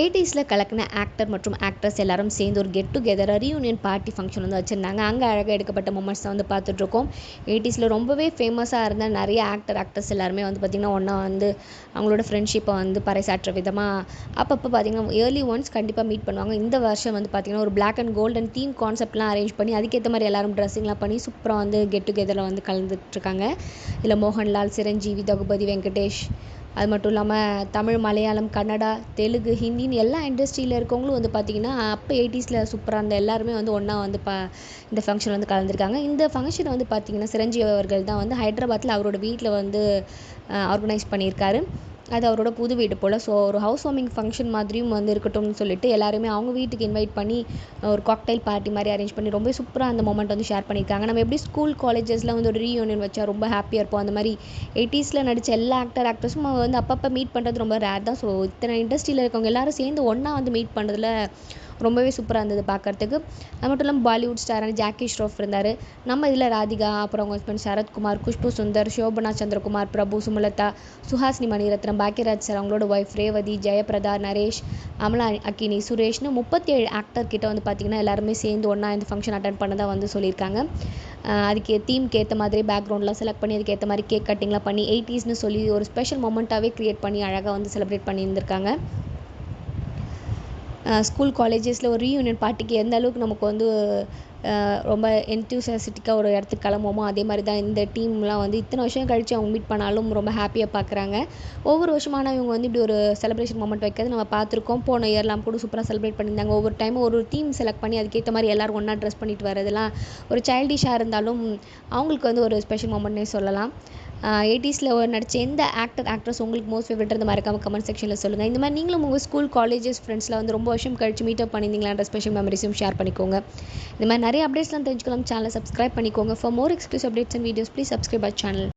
80ஸில் கலக்கின actor மற்றும் actress எல்லாரும் சேர்ந்து ஒரு get together reunion party function வந்து வச்சுருந்தாங்க. அங்கே அழகாக எடுக்கப்பட்ட மூமெண்ட்ஸ் தான் வந்து பார்த்துட்ருக்கோம். 80ஸில் ரொம்பவே ஃபேமஸாக இருந்த நிறைய ஆக்டர்ஸ் எல்லாருமே வந்து பார்த்திங்கன்னா ஒன்றா வந்து அவங்களோட ஃப்ரெண்ட்ஷிப்பை வந்து பறைசாற்ற விதமாக அப்பப்போ பார்த்திங்கன்னா இயர்லி ஒன்ஸ் கண்டிப்பாக மீட் பண்ணுவாங்க. இந்த வருஷம் வந்து பார்த்திங்கன்னா ஒரு பிளாக் அண்ட் கோல்டன் தீம் கான்செப்ட்லாம் அரேஞ்ச் பண்ணி அதுக்கேற்ற மாதிரி எல்லாரும் ட்ரெஸ்ஸிங்லாம் பண்ணி சூப்பராக வந்து கெட் டுகெதரில் வந்து கலந்துட்டுருக்காங்க. இதில் மோகன்லால், சிரஞ்சீவி, தகுபதி வெங்கடேஷ், அது மட்டும் இல்லாமல் தமிழ், மலையாளம், கன்னடா, தெலுங்கு, ஹிந்தின்னு எல்லா இண்டஸ்ட்ரியில் இருக்கவங்களும் வந்து பார்த்திங்கன்னா அப்போ 80ஸில் சூப்பராக இருந்த எல்லாருமே வந்து ஒன்றா வந்து இந்த ஃபங்க்ஷன் வந்து கலந்துருக்காங்க. இந்த ஃபங்க்ஷன் வந்து பார்த்திங்கன்னா சிரஞ்சீவி அவர்கள் தான் வந்து ஹைதராபாத்தில் அவரோட வீட்டில் வந்து ஆர்கனைஸ் பண்ணியிருக்காரு. அது அவரோட புது வீடு போல். ஸோ ஒரு ஹவுஸ் வார்மிங் ஃபங்க்ஷன் மாதிரியும் வந்து இருக்கட்டும்னு சொல்லிட்டு எல்லாருமே அவங்க வீட்டுக்கு இன்வைட் பண்ணி ஒரு காக்டைல் பார்ட்டி மாதிரி அரேஞ்ச் பண்ணி ரொம்ப சூப்பராக அந்த மொமெண்ட் வந்து ஷேர் பண்ணியிருக்காங்க. நம்ம எப்படி ஸ்கூல் காலேஜஸில் வந்து ஒரு ரீயூனியன் வச்சா ரொம்ப ஹாப்பியாக இருப்போம், அந்த மாதிரி 80ஸில் நடித்த எல்லா ஆக்ட்ரஸும் வந்து அப்பப்போ மீட் பண்ணுறது ரொம்ப ரேர் தான். ஸோ இத்தனை இண்டஸ்ட்ரியில் இருக்கவங்க எல்லாரும் சேர்ந்து ஒன்றா வந்து மீட் பண்ணுறதுல ரொம்பவே சூப்பராக இருந்தது பார்க்குறதுக்கு. அது மட்டும் இல்லாமல் பாலிவுட் ஸ்டாரான ஜாக்கி ஷ்ராஃப் இருந்தார். நம்ம இதில் ராதிகா, அப்புறம் அவங்க ஹஸ்பண்ட் சரத்குமார், குஷ்பு சுந்தர், சோபனா சந்திரகுமார், பிரபு, சுமலதா, சுஹாசினி மணிரத்னம், பாக்கியராஜ் சார், அவங்களோட ஒய்ஃப் ரேவதி, ஜெயபிரதா, நரேஷ், அமலா அக்கினி, சுரேஷ்னு 37 ஆக்டர் கிட்ட வந்து பார்த்திங்கன்னா எல்லாருமே சேர்ந்து ஒன்றா இந்த ஃபங்க்ஷன் அட்டன் பண்ணதாக வந்து சொல்லியிருக்காங்க. அதுக்கு தீம்க்கு ஏற்ற மாதிரி பேக்ரவுண்ட்லாம் செலக்ட் பண்ணி அதுக்கேற்ற மாதிரி கேக் கட்டிங்லாம் பண்ணி 80ஸ்னு சொல்லி ஒரு ஸ்பெஷல் மொமெண்ட்டாகவே க்ரியேட் பண்ணி அழகாக வந்து செலிப்ரேட் பண்ணியிருந்திருக்காங்க. ஸ்கூல் காலேஜஸில் ஒரு ரீயூனியன் பார்ட்டிக்கு எந்த அளவுக்கு நமக்கு வந்து ரொம்ப என்தூசியாஸ்டிக்காக ஒரு இடத்துக்கு கிளம்புவோமோ அதே மாதிரி தான் இந்த டீம்லாம் வந்து இத்தனை வருஷம் கழித்து அவங்க மீட் பண்ணாலும் ரொம்ப ஹாப்பியாக பார்க்குறாங்க. ஒவ்வொரு வருஷமான இவங்க வந்து இப்படி ஒரு செலிப்ரேஷன் மொமெண்ட் வைக்கிறது நம்ம பார்த்துருக்கோம். போன இயர்லாம் கூட சூப்பராக செலிப்ரேட் பண்ணியிருந்தாங்க. ஒவ்வொரு டைமும் ஒரு தீம் செலக்ட் பண்ணி அதுக்கேற்ற மாதிரி எல்லோரும் ஒன்றா ட்ரெஸ் பண்ணிட்டு வரதெல்லாம் ஒரு சைல்டிஷாக இருந்தாலும் அவங்களுக்கு வந்து ஒரு ஸ்பெஷல் மொமெண்ட்னே சொல்லலாம். 80ஸில் நடித்த எந்த ஆக்ட்ரஸ் உங்களுக்கு மோஸ்ட் ஃபேவரட் இந்த மறக்காமல் கமெண்ட் செக்ஷனில் சொல்லுங்கள். இந்த மாதிரி நீங்களும் உங்கள் ஸ்கூல் காலேஜஸ் ஃப்ரெண்ட்ஸில் வந்து ரொம்ப வருஷம் கழிச்சு மீட்டப் பண்ணியிருந்தீங்களான்ற ஸ்பெஷல் மெமரிஸும் ஷேர் பண்ணிக்கோங்க. இந்த மாதிரி நிறைய அப்டேட்ஸ்லாம் தெரிஞ்சுக்கலாம். சேனலை சப்ஸ்கிரைப் பண்ணிக்கோங்க. For more exclusive updates and videos please subscribe our channel.